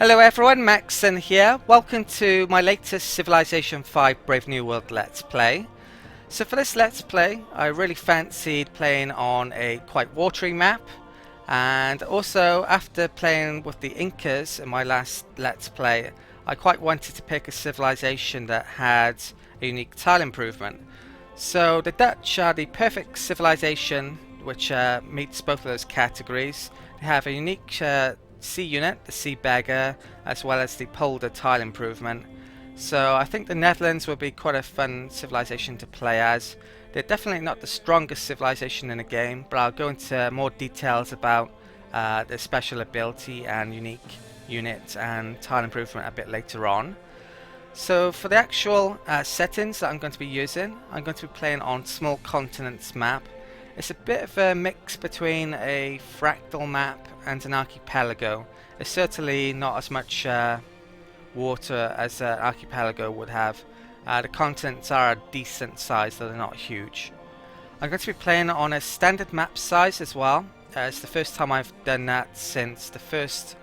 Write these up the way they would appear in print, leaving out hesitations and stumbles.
Hello everyone, Macsen here. Welcome to my latest Civilization 5 Brave New World Let's Play. So for this Let's Play, I really fancied playing on a quite watery map, and also after playing with the Incas in my last Let's Play, I quite wanted to pick a civilization that had a unique tile improvement. So the Dutch are the perfect civilization which meets both of those categories. They have a unique sea unit, the sea beggar, as well as the polder tile improvement. So I think the Netherlands will be quite a fun civilization to play as. They're definitely not the strongest civilization in the game, but I'll go into more details about their special ability and unique unit and tile improvement a bit later on. So for the actual settings that I'm going to be using, I'm going to be playing on small continents map. It's a bit of a mix between a fractal map and an archipelago. It's certainly not as much water as an archipelago would have. The continents are a decent size, though they're not huge. I'm going to be playing on a standard map size as well. It's the first time I've done that since the first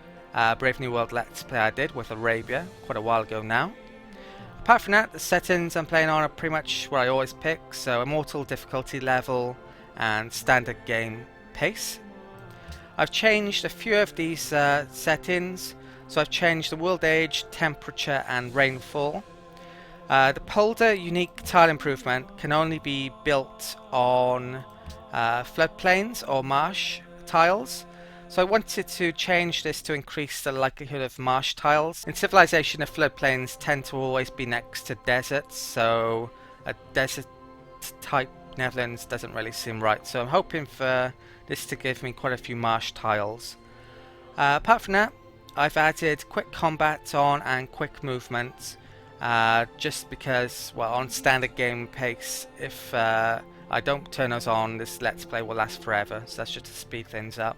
Brave New World Let's Play I did with Arabia, quite a while ago now. Apart from that, the settings I'm playing on are pretty much what I always pick, so Immortal difficulty level and standard game pace. I've changed a few of these settings, so I've changed the world age, temperature and rainfall. The polder unique tile improvement can only be built on floodplains or marsh tiles. So I wanted to change this to increase the likelihood of marsh tiles. In Civilization, the floodplains tend to always be next to deserts, so a desert type Netherlands doesn't really seem right. So I'm hoping for this to give me quite a few marsh tiles. Apart from that, I've added quick combat on and quick movement, just because, well, on standard game pace, if I don't turn those on, this Let's Play will last forever, so that's just to speed things up.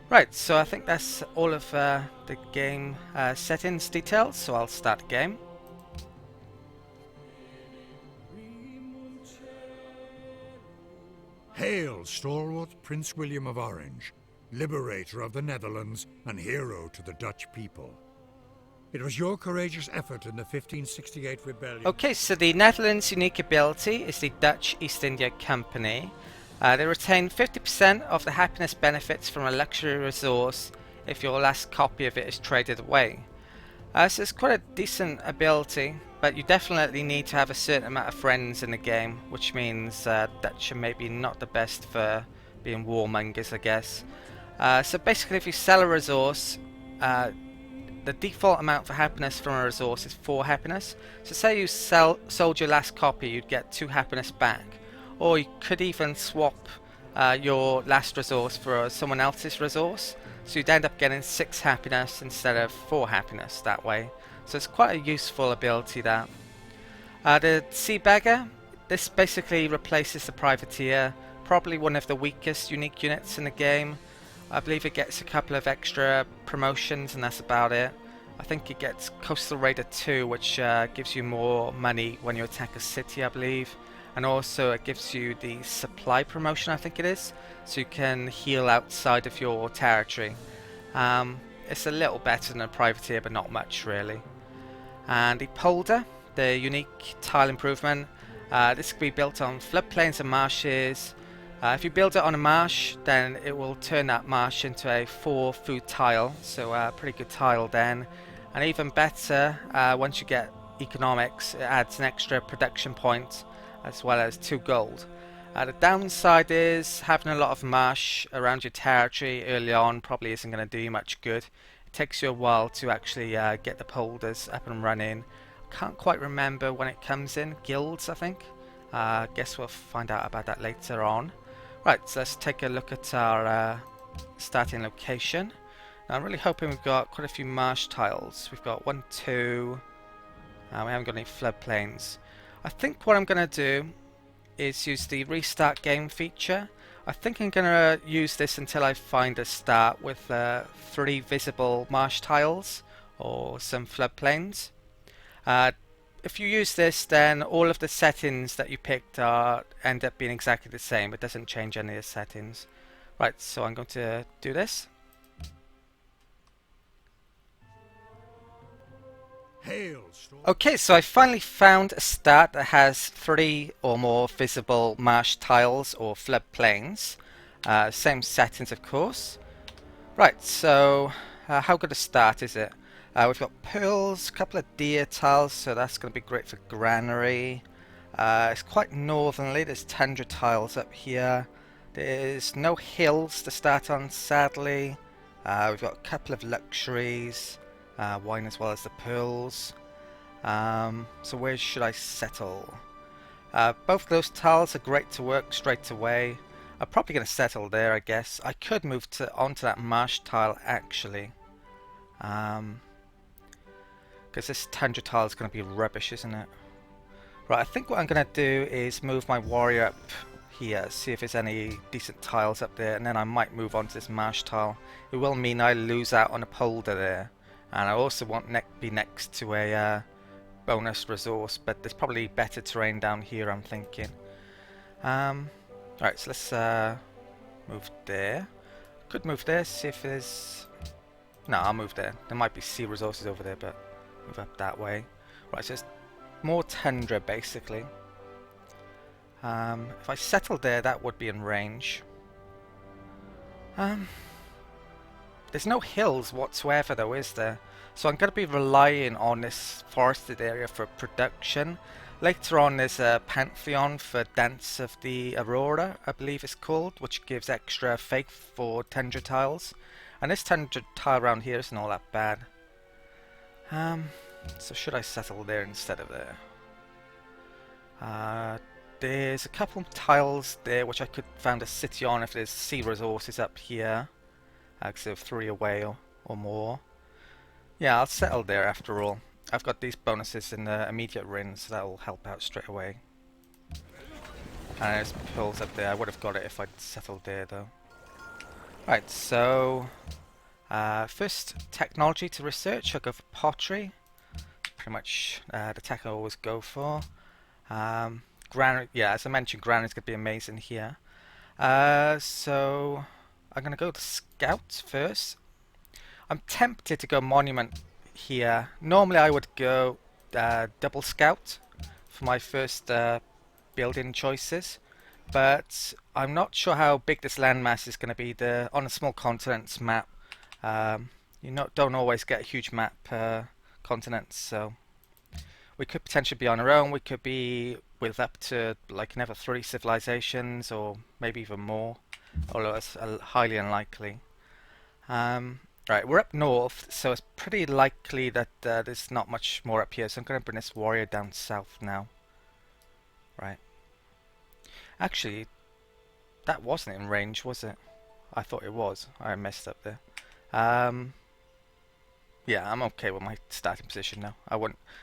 Right, so I think that's all of the game settings details, so I'll start the game. Hail, stalwart Prince William of Orange, liberator of the Netherlands and hero to the Dutch people. It was your courageous effort in the 1568 rebellion. Okay, so the Netherlands' unique ability is the Dutch East India Company. They retain 50% of the happiness benefits from a luxury resource if your last copy of it is traded away. So it's quite a decent ability, but you definitely need to have a certain amount of friends in the game, which means Dutch are maybe not the best for being warmongers, I guess. So basically, if you sell a resource, the default amount for happiness from a resource is 4 happiness. So say you sold your last copy, you'd get 2 happiness back. Or you could even swap your last resource for someone else's resource. So you'd end up getting 6 happiness instead of 4 happiness that way. So it's quite a useful ability that. The Sea Beggar, this basically replaces the Privateer, probably one of the weakest unique units in the game. I believe it gets a couple of extra promotions and that's about it. I think it gets Coastal Raider 2, which gives you more money when you attack a city, I believe. And also it gives you the supply promotion, I think it is, so you can heal outside of your territory. It's a little better than a Privateer, but not much really. And the polder, the unique tile improvement, this can be built on floodplains and marshes. If you build it on a marsh, then it will turn that marsh into a 4 food tile, so a pretty good tile then. And even better, once you get economics, it adds an extra production point as well as 2 gold. The downside is having a lot of marsh around your territory early on probably isn't going to do you much good. It takes you a while to actually get the polders up and running. Can't quite remember when it comes in. Guilds, I think. Guess we'll find out about that later on. Right, so let's take a look at our starting location. Now, I'm really hoping we've got quite a few marsh tiles. We've got 1, 2. We haven't got any floodplains. I think what I'm going to do is use the restart game feature. I think I'm going to use this until I find a start with 3 visible marsh tiles or some floodplains. If you use this, then all of the settings that you picked end up being exactly the same. It doesn't change any of the settings. Right, so I'm going to do this. Ale stored. Okay, so I finally found a stat that has 3 or more visible marsh tiles or floodplains. Same settings, of course. Right, so how good a start is it? We've got pearls, a couple of deer tiles, so that's going to be great for granary. It's quite northerly, there's tundra tiles up here. There's no hills to start on, sadly. We've got a couple of luxuries, wine as well as the pearls. So where should I settle? Both of those tiles are great to work straight away. I'm probably going to settle there, I guess. I could move onto that marsh tile actually. Because this tundra tile is going to be rubbish, isn't it? Right, I think what I'm going to do is move my warrior up here, see if there's any decent tiles up there, and then I might move on to this marsh tile. It will mean I lose out on a polder there. And I also want be next to a bonus resource, but there's probably better terrain down here, I'm thinking. Alright, so let's move there. Could move there, see if there's... No, I'll move there. There might be sea resources over there, but move up that way. Right, so there's more tundra, basically. If I settled there, that would be in range. There's no hills whatsoever, though, is there? So I'm going to be relying on this forested area for production. Later on there's a Pantheon for Dance of the Aurora, I believe it's called, which gives extra faith for tundra tiles. And this tundra tile around here isn't all that bad. So should I settle there instead of there? There's a couple of tiles there which I could found a city on if there's sea resources up here. So 3 away or more. Yeah, I'll settle there after all. I've got these bonuses in the immediate ring, so that will help out straight away. And there's pearls up there. I would have got it if I'd settled there, though. Right, so first technology to research. I'll go for pottery. Pretty much the tech I always go for. Granary, yeah, as I mentioned, granary's going to be amazing here. So I'm going to go to scout first. I'm tempted to go monument here. Normally I would go double scout for my first building choices, but I'm not sure how big this landmass is going to be. On a small continents map, don't always get a huge map per continent, so we could potentially be on our own. We could be with up to like another 3 civilizations, or maybe even more, although it's highly unlikely. Right, we're up north, so it's pretty likely that there's not much more up here, so I'm going to bring this warrior down south now. Right. Actually, that wasn't in range, was it? I thought it was. I messed up there. Yeah, I'm okay with my starting position now.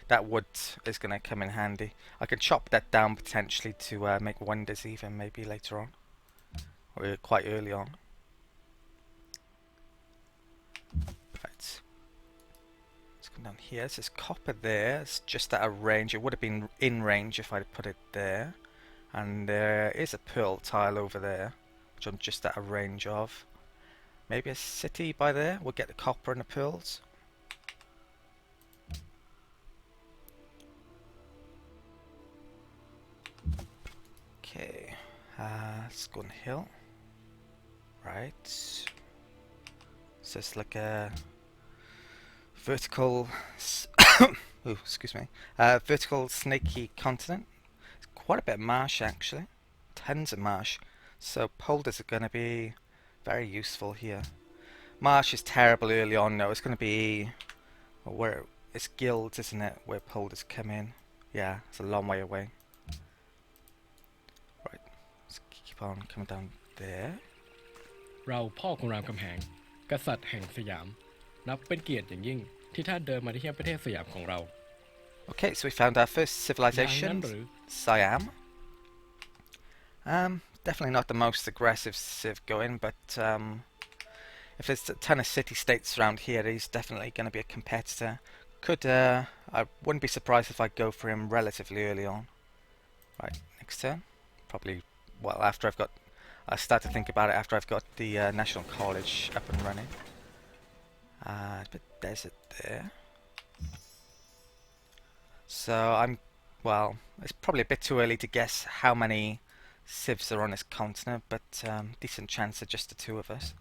That wood is going to come in handy. I can chop that down potentially to make wonders even, maybe later on. Or quite early on. Right. Let's come down here. There's copper there. It's just out of range. It would have been in range if I'd put it there. And there is a pearl tile over there, which I'm just out of range of. Maybe a city by there. We'll get the copper and the pearls. Okay. Let's go on the hill. Right. So it's like a vertical, ooh, excuse me, vertical snaky continent. It's quite a bit of marsh actually, tons of marsh. So polders are going to be very useful here. Marsh is terrible early on though. It's going to be where it's guilds, isn't it? Where polders come in. Yeah, it's a long way away. Right, let's keep on coming down there. เราพ่อของรามคำแหงกษัตริย์แห่งสยามนับเป็นเกียรติอย่างยิ่งที่ท่านเดินมาที่ประเทศสยามของเรา Okay, so we found our first civilization, Siam. Definitely not the most aggressive civ going, but if there's a ton of city-states around here, he's definitely going to be a competitor. I wouldn't be surprised if I go for him relatively early on. Right, next turn. Probably, well, after I start to think about it after I've got the National College up and running. It's a bit desert there. So well, it's probably a bit too early to guess how many civs are on this continent, but decent chance of just the two of us.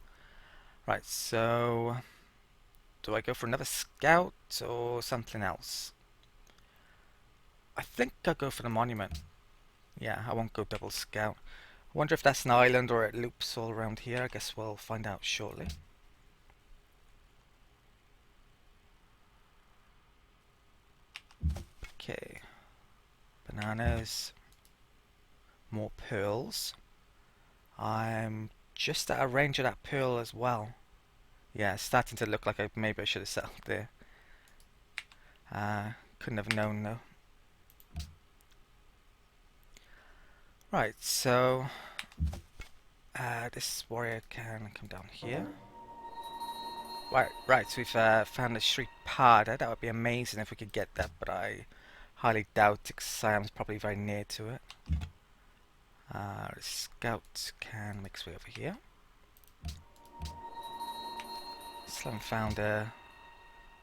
Right, so do I go for another scout or something else? I think I'll go for the monument. Yeah, I won't go double scout. I wonder if that's an island or it loops all around here. I guess we'll find out shortly. Okay, bananas, more pearls. I'm just out of range of that pearl as well. Yeah, it's starting to look like maybe I should have settled there. Couldn't have known though. Right, so this warrior can come down here. Right, so we've found the Sri Pada. That would be amazing if we could get that, but I highly doubt it 'cause Siam's probably very near to it. The scout can make his way over here. Still haven't found a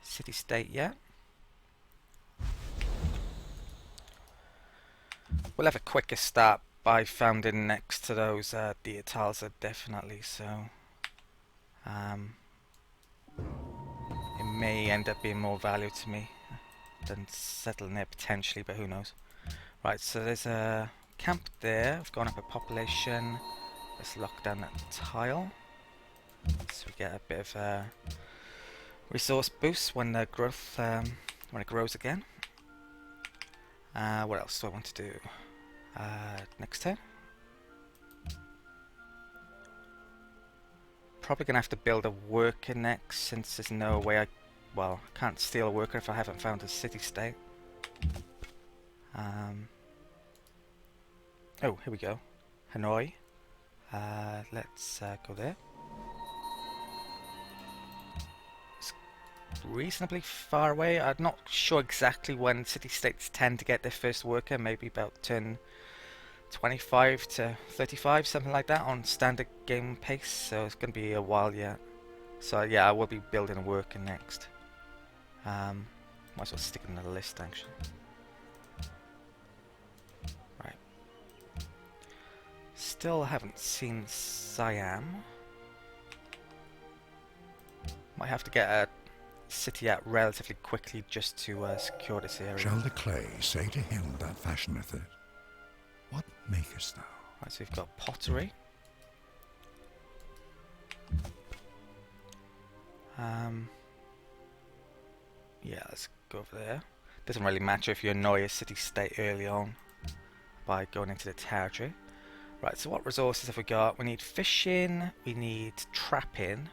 city-state yet. We'll have a quicker start by founding next to those Diatalza, definitely, so it may end up being more value to me than settling there potentially, but who knows. Right, so there's a camp there. I've gone up a population. Let's lock down that tile so we get a bit of a resource boost when the growth when it grows again. What else do I want to do? Next turn. Probably gonna have to build a worker next, since there's no way I can't steal a worker if I haven't found a city-state. Oh, here we go. Hanoi. Let's go there. It's reasonably far away. I'm not sure exactly when city-states tend to get their first worker. Maybe about turn 25 to 35, something like that, on standard game pace. So it's going to be a while yet. So yeah, I will be building a worker next. Might as well stick it in the list actually. Right. Still haven't seen Siam. Might have to get a city out relatively quickly just to secure this area. Shall the clay say to him that fashioneth it, what makest thou? Right, so we've got pottery. Yeah, let's go over there. Doesn't really matter if you annoy a city-state early on by going into the territory. Right, so what resources have we got? We need fishing, we need trapping,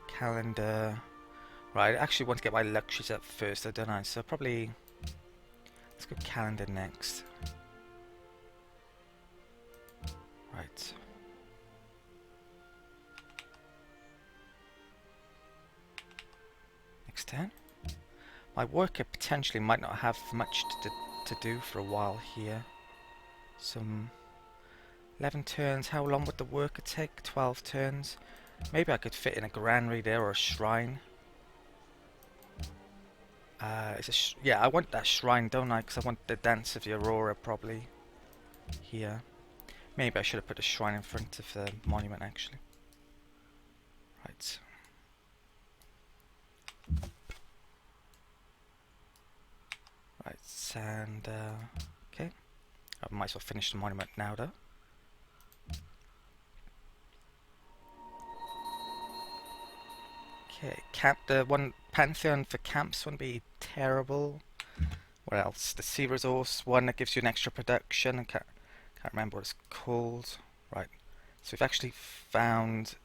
calendar. Right, I actually want to get my luxuries up first, though, don't I? So probably let's go calendar next. Right. Next turn. My worker potentially might not have much to do for a while here. Some 11 turns. How long would the worker take? 12 turns. Maybe I could fit in a granary there or a shrine. Yeah, I want that shrine, don't I? Because I want the Dance of the Aurora probably here. Maybe I should have put a shrine in front of the monument actually. Right. Right, and okay. I might as well finish the monument now though. Okay, the one Pantheon for camps wouldn't be terrible. What else? The sea resource one that gives you an extra production. I can't remember what it's called. Right, so we've actually found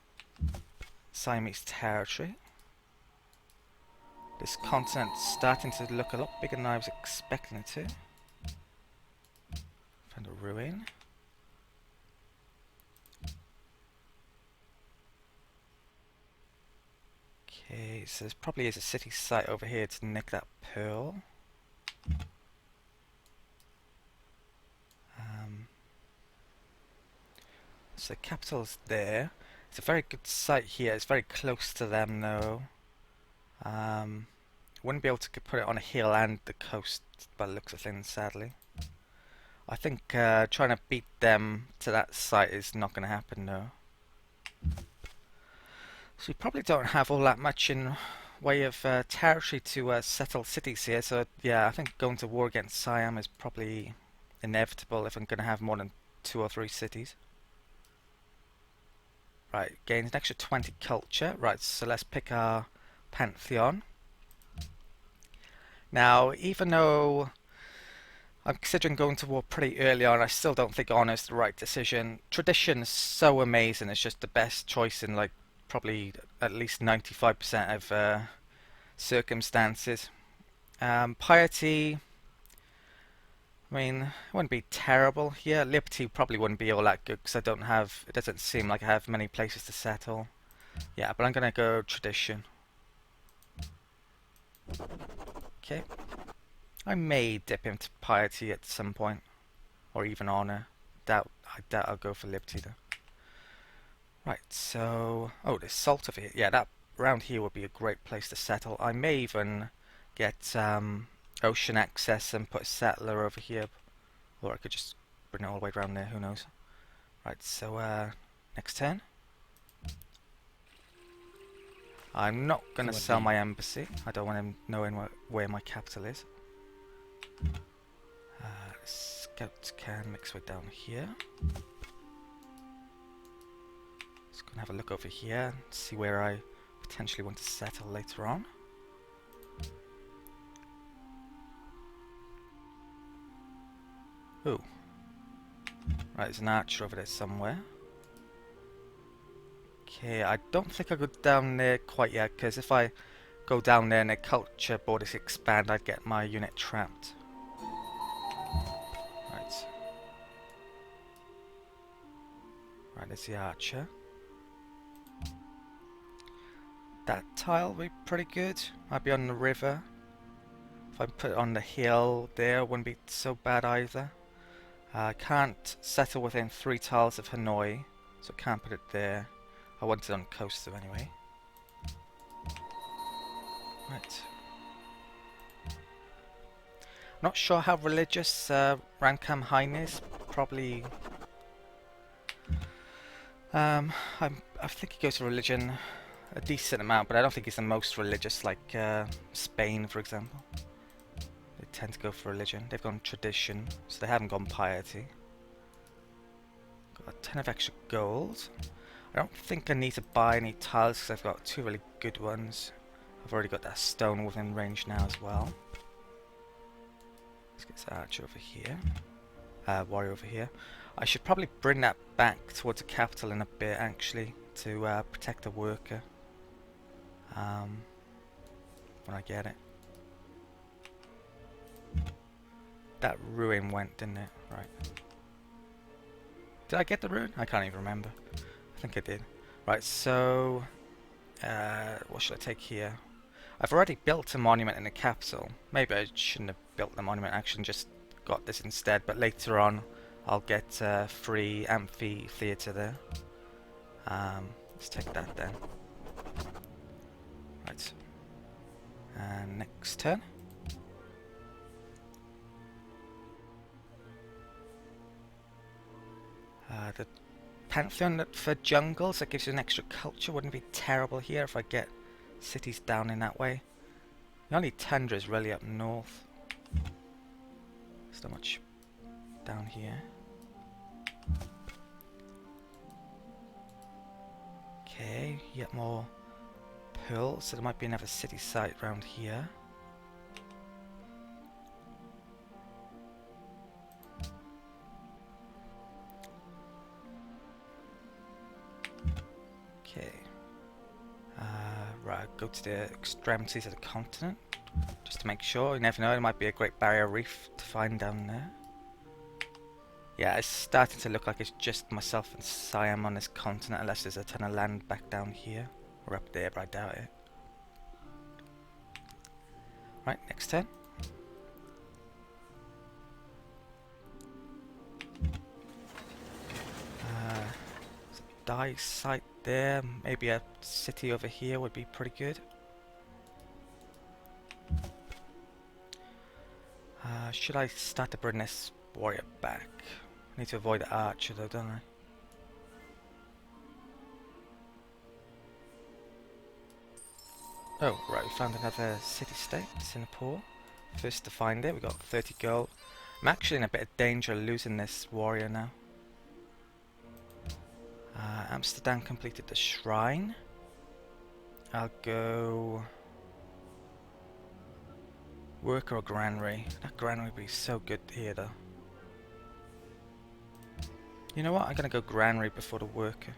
Siamese territory. This continent's starting to look a lot bigger than I was expecting it to. Found a ruin. Okay, so there probably is a city site over here to nick that pearl. So the capital's there. It's a very good site here. It's very close to them though. Wouldn't be able to put it on a hill and the coast by the looks of things, sadly. I think trying to beat them to that site is not going to happen, no. So we probably don't have all that much in way of territory to settle cities here, so yeah, I think going to war against Siam is probably inevitable if I'm going to have more than 2 or 3 cities. Right, gains an extra 20 culture. Right, so let's pick our pantheon. Now, even though I'm considering going to war pretty early on, I still don't think honor is the right decision. Tradition is so amazing, it's just the best choice in like probably at least 95% of circumstances. Piety, I mean, it wouldn't be terrible here. Liberty probably wouldn't be all that good because it doesn't seem like I have many places to settle. Yeah, but I'm gonna go tradition. Okay. I may dip into piety at some point, or even honor. I doubt I'll go for liberty though. Right, so there's salt over here. Yeah, that around here would be a great place to settle. I may even get ocean access and put a settler over here, or I could just bring it all the way around there. Who knows? Right, so next turn. I'm not gonna sell my embassy. I don't want him knowing where my capital is. Scouts can make its way down here. Just gonna have a look over here and see where I potentially want to settle later on. Ooh. Right, there's an archer over there somewhere. Okay, I don't think I'll go down there quite yet, because if I go down there and the culture borders expand, I'd get my unit trapped. Right. Right, there's the archer. That tile will be pretty good. Might be on the river. If I put it on the hill there, it wouldn't be so bad either. I can't settle within 3 tiles of Hanoi, so I can't put it there. I want it on coast though anyway. Right. Not sure how religious Rankam Hain is. Probably. I think he goes to religion a decent amount, but I don't think he's the most religious, like Spain, for example. They tend to go for religion. They've gone tradition, so they haven't gone piety. Got a ton of extra gold. I don't think I need to buy any tiles because I've got 2 really good ones. I've already got that stone within range now as well. Let's get this archer over here. Warrior over here. I should probably bring that back towards the capital in a bit actually to protect the worker. When I get it. That ruin went, didn't it? Right. Did I get the ruin? I can't even remember. I think I did. Right, so what should I take here? I've already built a monument in the capital. Maybe I shouldn't have built the monument, actually just got this instead, but later on I'll get a free amphitheatre there. Let's take that then. Right. And next turn. The Pantheon for jungles, that gives you an extra culture. Wouldn't be terrible here if I get cities down in that way. The only tundra is really up north. There's not much down here. Okay, yet more pearls, so there might be another city site around here. Okay. Right, go to the extremities of the continent, just to make sure. You never know, there might be a Great Barrier Reef to find down there. Yeah, it's starting to look like it's just myself and Siam on this continent, unless there's a ton of land back down here, or up there, but I doubt it. Right, next turn. There's a dye site there, maybe a city over here would be pretty good. Should I start to bring this warrior back? I need to avoid the archer though, don't I? Oh, right, we found another city-state, Singapore. First to find it, we got 30 gold. I'm actually in a bit of danger losing this warrior now. Amsterdam completed the shrine. I'll go... worker or granary. That granary would be so good here though. You know what, I'm gonna go granary before the worker.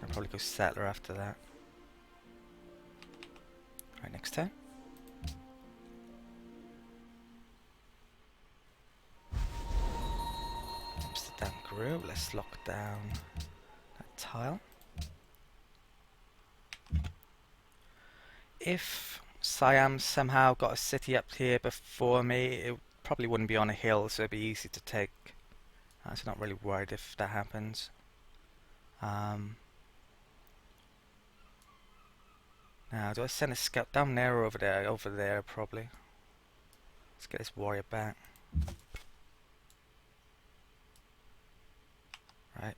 I'll probably go settler after that. Right, next turn. Amsterdam grew. Let's lock down that tile. If Siam somehow got a city up here before me, it probably wouldn't be on a hill, so it'd be easy to take. So not really worried if that happens. Now, do I send a scout down there or over there? Over there, probably. Let's get this warrior back. Right.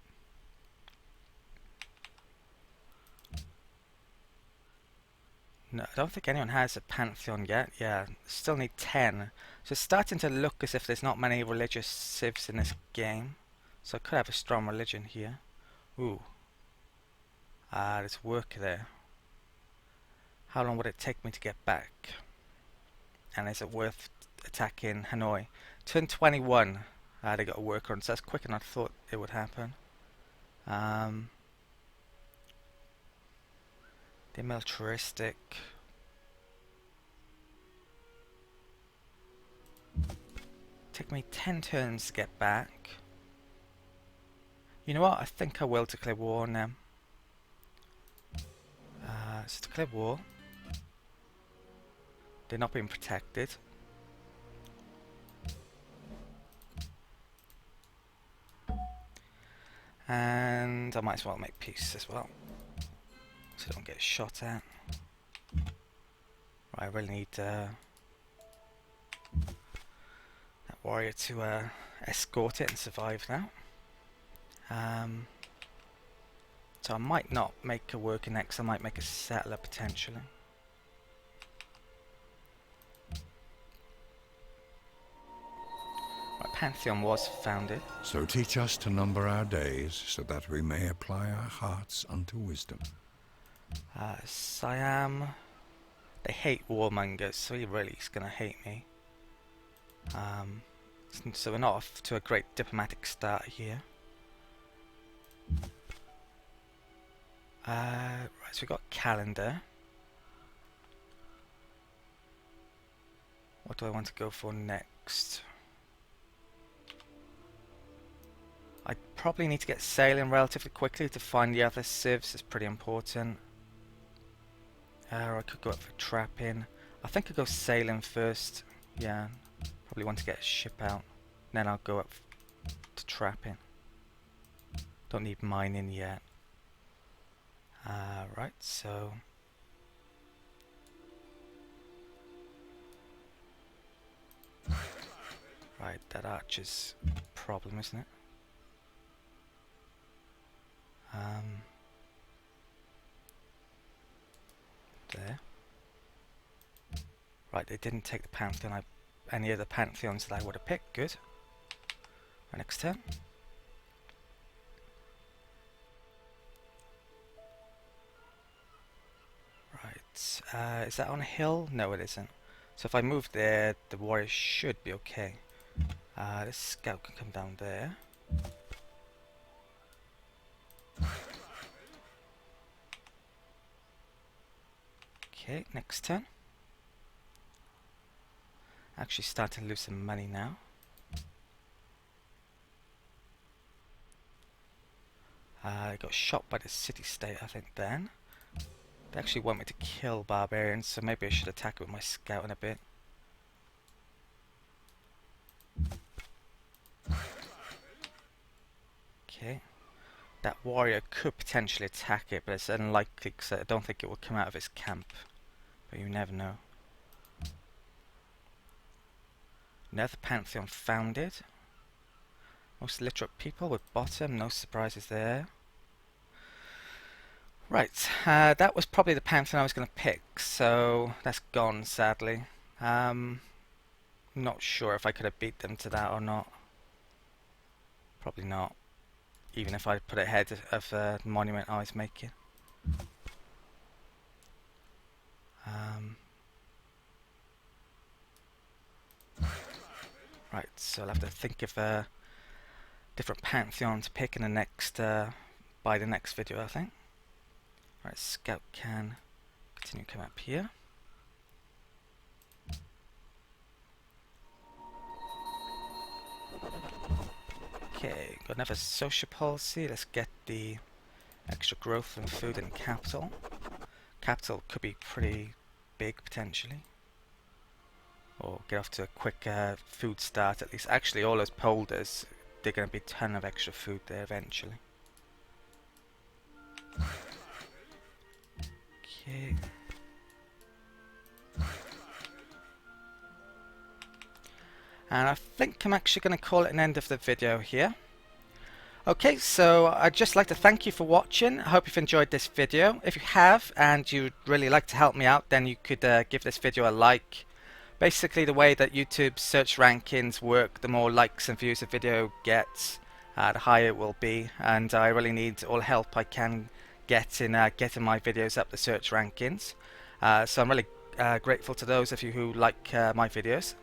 No, I don't think anyone has a pantheon yet. Yeah, still need 10. So it's starting to look as if there's not many religious civs in this game. So I could have a strong religion here. Ooh. There's work there. How long would it take me to get back? And is it worth attacking Hanoi? Turn 21. They got a worker on, so that's quicker than I thought it would happen. They're militaristic. Take me 10 turns to get back. You know what? I think I will declare war on them. So declare war. They're not being protected. And I might as well make peace as well, so I don't get shot at. Right, I really need that warrior to escort it and survive now. So I might not make a worker next, I might make a settler potentially. Right, Pantheon was founded. So teach us to number our days, so that we may apply our hearts unto wisdom. Siam, they hate warmongers, so he really is going to hate me. So we're not off to a great diplomatic start here. Right, so we've got calendar. What do I want to go for next? I probably need to get sailing relatively quickly to find the other civs. It's pretty important. Or I could go up for trapping. I think I'll go sailing first. Yeah, probably want to get a ship out. Then I'll go up to trapping. Don't need mining yet. Right, so... Right, that archer's a problem, isn't it? There. Right, they didn't take the Pantheon. Any of the Pantheons that I would have picked. Good. Right, next turn. Right, is that on a hill? No, it isn't. So if I move there, the warrior should be okay. This scout can come down there. Okay, next turn. Actually starting to lose some money now. I got shot by the city-state, I think, then. They actually want me to kill barbarians, so maybe I should attack with my scout in a bit. Okay. that warrior could potentially attack it, but it's unlikely because I don't think it will come out of its camp. But you never know. Another Pantheon founded. Most literate people with bottom, no surprises there. Right, that was probably the Pantheon I was going to pick, so that's gone sadly. Not sure if I could have beat them to that or not. Probably not, even if I put it ahead of the monument I was making. Right, so I'll have to think of a different Pantheon to pick in the next, by the next video, I think. Right, Scout can continue to come up here. Okay, got another social policy. Let's get the extra growth and food and capital. Capital could be pretty big potentially. Or get off to a quick food start at least. Actually, all those polders, they're going to be a ton of extra food there eventually. Okay. And I think I'm actually going to call it an end of the video here. Okay, so I'd just like to thank you for watching. I hope you've enjoyed this video. If you have and you'd really like to help me out, then you could give this video a like. Basically, the way that YouTube's search rankings work, the more likes and views a video gets, the higher it will be. And I really need all help I can get in getting my videos up the search rankings. So I'm really grateful to those of you who like my videos.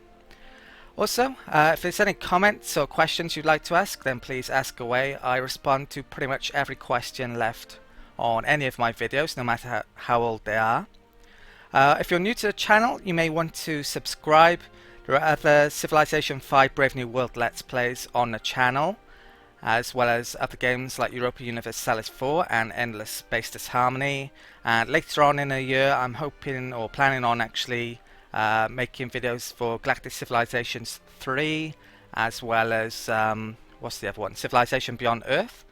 Also, if there's any comments or questions you'd like to ask, then please ask away. I respond to pretty much every question left on any of my videos, no matter how old they are. If you're new to the channel, you may want to subscribe. There are other Civilization 5 Brave New World Let's Plays on the channel, as well as other games like Europa Universalis 4 and Endless Space Disharmony. And later on in the year, I'm hoping or planning on actually making videos for Galactic Civilizations 3, as well as what's the other one? Civilization Beyond Earth.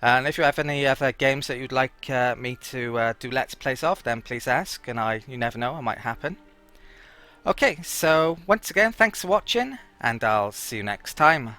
And if you have any other games that you'd like me to do Let's Plays of, then please ask, and you never know, it might happen. Okay, so once again, thanks for watching, and I'll see you next time.